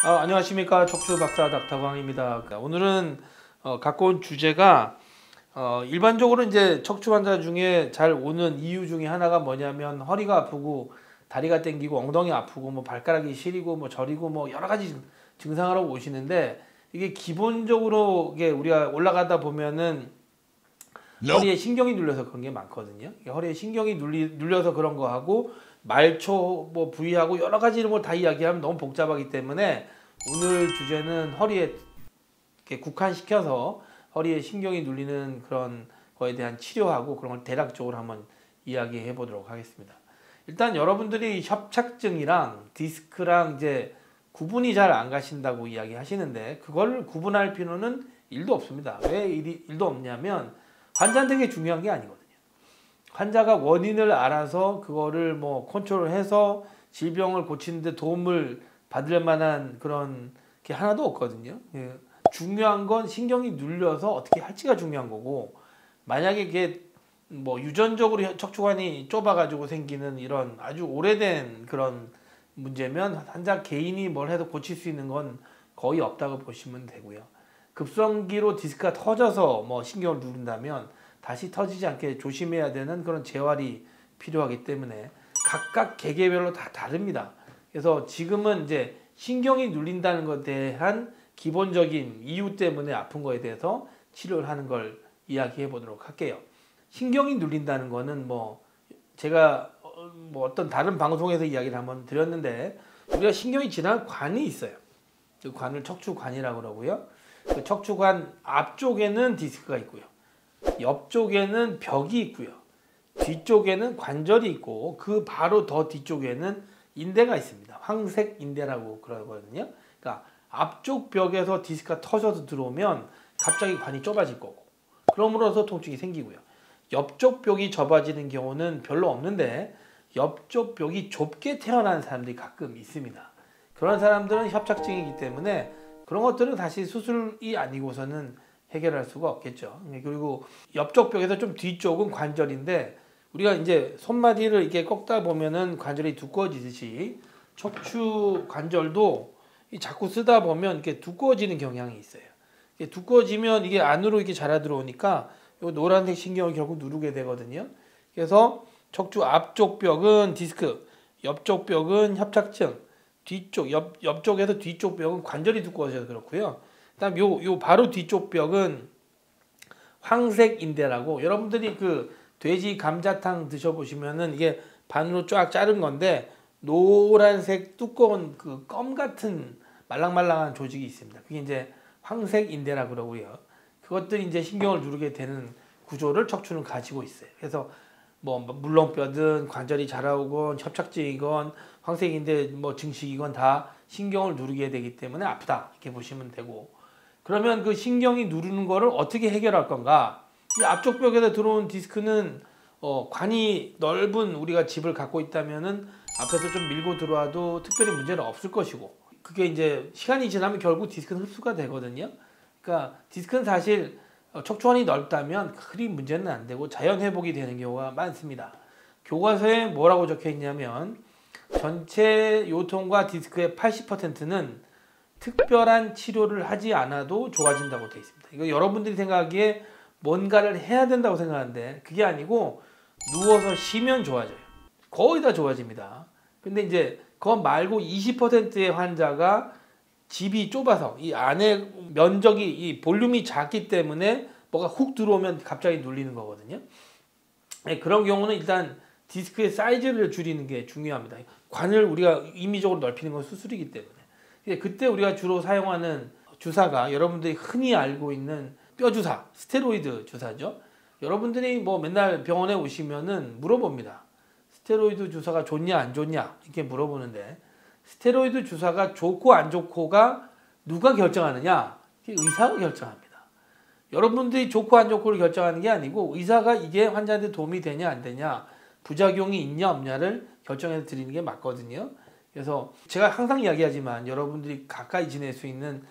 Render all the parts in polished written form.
안녕하십니까. 척추 박사 닥터광입니다. 오늘은 갖고 온 주제가 일반적으로 이제 척추 환자 중에 잘 오는 이유 중에 하나가 뭐냐면 허리가 아프고 다리가 땡기고 엉덩이 아프고 뭐 발가락이 시리고 뭐 저리고 뭐 여러 가지 증상을 하고 오시는데, 이게 기본적으로 이게 우리가 올라가다 보면은 허리에 신경이 눌려서 그런 게 많거든요. 허리에 신경이 눌려서 그런 거 하고 말초 뭐 부위하고 여러 가지 이런 걸 다 이야기하면 너무 복잡하기 때문에 오늘 주제는 허리에 이렇게 국한시켜서 허리에 신경이 눌리는 그런 거에 대한 치료하고 그런 걸 대략적으로 한번 이야기해 보도록 하겠습니다. 일단 여러분들이 협착증이랑 디스크랑 이제 구분이 잘 안 가신다고 이야기하시는데, 그걸 구분할 필요는 1도 없습니다. 왜 일도 없냐면 환자한테 게 중요한 게 아니거든요. 환자가 원인을 알아서 그거를 뭐 컨트롤해서 질병을 고치는데 도움을 받을 만한 그런 게 하나도 없거든요. 중요한 건 신경이 눌려서 어떻게 할지가 중요한 거고, 만약에 이게 뭐 유전적으로 척추관이 좁아가지고 생기는 이런 아주 오래된 그런 문제면 환자 개인이 뭘 해도 고칠 수 있는 건 거의 없다고 보시면 되고요. 급성기로 디스크가 터져서 뭐 신경을 누른다면 다시 터지지 않게 조심해야 되는 그런 재활이 필요하기 때문에 각각 개개별로 다 다릅니다. 그래서 지금은 이제 신경이 눌린다는 것에 대한 기본적인 이유 때문에 아픈 거에 대해서 치료를 하는 걸 이야기해 보도록 할게요. 신경이 눌린다는 거는 뭐 제가 뭐 어떤 다른 방송에서 이야기를 한번 드렸는데, 우리가 신경이 지나는 관이 있어요. 그 관을 척추관이라고 그러고요. 그 척추관 앞쪽에는 디스크가 있고요. 옆쪽에는 벽이 있고요. 뒤쪽에는 관절이 있고 그 바로 더 뒤쪽에는 인대가 있습니다. 황색 인대라고 그러거든요. 그러니까 앞쪽 벽에서 디스크가 터져서 들어오면 갑자기 관이 좁아질 거고, 그럼으로써 통증이 생기고요. 옆쪽 벽이 좁아지는 경우는 별로 없는데 옆쪽 벽이 좁게 태어나는 사람들이 가끔 있습니다. 그런 사람들은 협착증이기 때문에 그런 것들은 사실 수술이 아니고서는 해결할 수가 없겠죠. 그리고 옆쪽 벽에서 좀 뒤쪽은 관절인데, 우리가 이제 손마디를 이렇게 꺾다 보면은 관절이 두꺼워지듯이 척추 관절도 자꾸 쓰다 보면 이렇게 두꺼워지는 경향이 있어요. 이게 두꺼워지면 이게 안으로 이렇게 자라 들어오니까 이 노란색 신경을 결국 누르게 되거든요. 그래서 척추 앞쪽 벽은 디스크, 옆쪽 벽은 협착증, 옆쪽에서 뒤쪽 벽은 관절이 두꺼워져서 그렇고요. 그다음 요 바로 뒤쪽 벽은 황색 인대라고, 여러분들이 그 돼지 감자탕 드셔보시면은 이게 반으로 쫙 자른 건데 노란색 두꺼운 그 껌 같은 말랑말랑한 조직이 있습니다. 그게 이제 황색 인대라 그러고요. 그것들이 이제 신경을 누르게 되는 구조를 척추는 가지고 있어요. 그래서 뭐 물렁뼈든 관절이 자라오건 협착증이건 황색인대 뭐 증식이건 다 신경을 누르게 되기 때문에 아프다, 이렇게 보시면 되고, 그러면 그 신경이 누르는 거를 어떻게 해결할 건가? 이 앞쪽 벽에서 들어온 디스크는 관이 넓은 우리가 집을 갖고 있다면은 앞에서 좀 밀고 들어와도 특별히 문제는 없을 것이고, 그게 이제 시간이 지나면 결국 디스크는 흡수가 되거든요. 그러니까 디스크는 사실 척추관이 넓다면 그리 문제는 안 되고 자연 회복이 되는 경우가 많습니다. 교과서에 뭐라고 적혀 있냐면 전체 요통과 디스크의 80%는 특별한 치료를 하지 않아도 좋아진다고 되어 있습니다. 이거 여러분들이 생각하기에 뭔가를 해야 된다고 생각하는데 그게 아니고 누워서 쉬면 좋아져요. 거의 다 좋아집니다. 근데 이제 그거 말고 20%의 환자가 집이 좁아서 이 안에 면적이 이 볼륨이 작기 때문에 뭐가 훅 들어오면 갑자기 눌리는 거거든요. 그런 경우는 일단 디스크의 사이즈를 줄이는 게 중요합니다. 관을 우리가 임의적으로 넓히는 건 수술이기 때문에. 그때 우리가 주로 사용하는 주사가 여러분들이 흔히 알고 있는 뼈 주사, 스테로이드 주사죠. 여러분들이 뭐 맨날 병원에 오시면은 물어봅니다. 스테로이드 주사가 좋냐 안 좋냐 이렇게 물어보는데, 스테로이드 주사가 좋고 안 좋고가 누가 결정하느냐? 의사가 결정합니다. 여러분들이 좋고 안 좋고를 결정하는 게 아니고 의사가 이게 환자한테 도움이 되냐 안 되냐, 부작용이 있냐 없냐를 결정해서 드리는 게 맞거든요. 그래서 제가 항상 이야기하지만 여러분들이 가까이 지낼 수 있는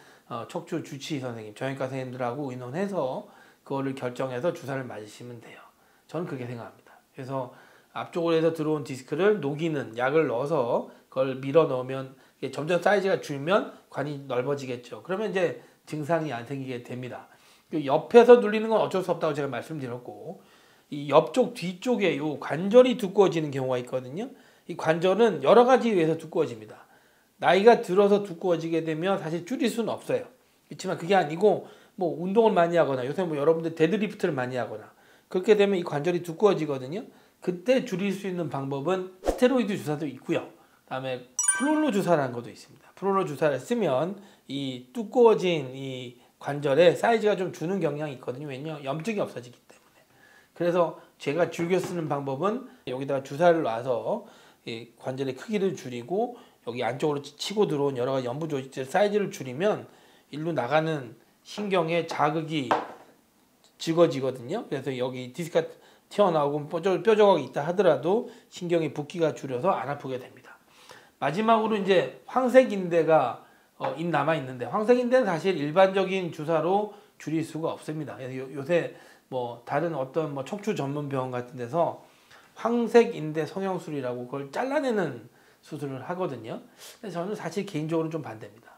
척추 주치 선생님, 정형외과 선생님들하고 의논해서 그거를 결정해서 주사를 맞으시면 돼요. 저는 그렇게 생각합니다. 그래서 앞쪽으로 해서 들어온 디스크를 녹이는 약을 넣어서 그걸 밀어 넣으면 이게 점점 사이즈가 줄면 관이 넓어지겠죠. 그러면 이제 증상이 안 생기게 됩니다. 옆에서 눌리는 건 어쩔 수 없다고 제가 말씀드렸고, 이 옆쪽 뒤쪽에 요 관절이 두꺼워지는 경우가 있거든요. 이 관절은 여러 가지 이유에서 두꺼워집니다. 나이가 들어서 두꺼워지게 되면 사실 줄일 수는 없어요. 그렇지만 그게 아니고 뭐 운동을 많이 하거나 요새 뭐 여러분들 데드리프트를 많이 하거나 그렇게 되면 이 관절이 두꺼워지거든요. 그때 줄일 수 있는 방법은 스테로이드 주사도 있고요. 그다음에 프롤로 주사라는 것도 있습니다. 프롤로 주사를 쓰면 이 두꺼워진 이 관절에 사이즈가 좀 주는 경향이 있거든요. 왜냐면 염증이 없어지기 때문에. 그래서 제가 즐겨 쓰는 방법은 여기다가 주사를 놔서 이 관절의 크기를 줄이고 여기 안쪽으로 치고 들어온 여러 가지 연부 조직들 사이즈를 줄이면 일로 나가는 신경의 자극이 적어지거든요. 그래서 여기 디스크가 튀어나오고 뾰족하게 있다 하더라도 신경의 붓기가 줄여서 안 아프게 됩니다. 마지막으로 이제 황색인대가 남아 있는데, 황색인대는 사실 일반적인 주사로 줄일 수가 없습니다. 그래서 요새 뭐 다른 어떤 뭐 척추 전문 병원 같은 데서 황색인대 성형술이라고 그걸 잘라내는 수술을 하거든요. 그래서 저는 사실 개인적으로 좀 반대입니다.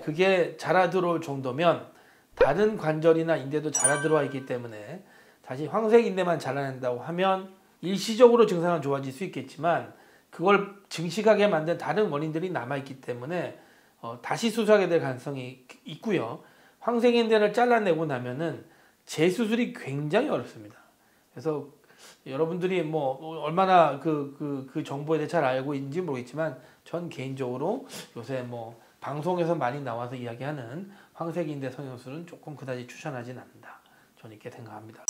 그게 자라 들어올 정도면 다른 관절이나 인대도 자라 들어와 있기 때문에 다시 황색인대만 잘라낸다고 하면 일시적으로 증상은 좋아질 수 있겠지만 그걸 증식하게 만든 다른 원인들이 남아있기 때문에 다시 수술하게 될 가능성이 있고요. 황색인대를 잘라내고 나면은 재수술이 굉장히 어렵습니다. 그래서 여러분들이 뭐 얼마나 그 정보에 대해 잘 알고 있는지 모르겠지만 전 개인적으로 요새 뭐 방송에서 많이 나와서 이야기하는 황색인대 성형술은 조금 그다지 추천하진 않는다. 저는 이렇게 생각합니다.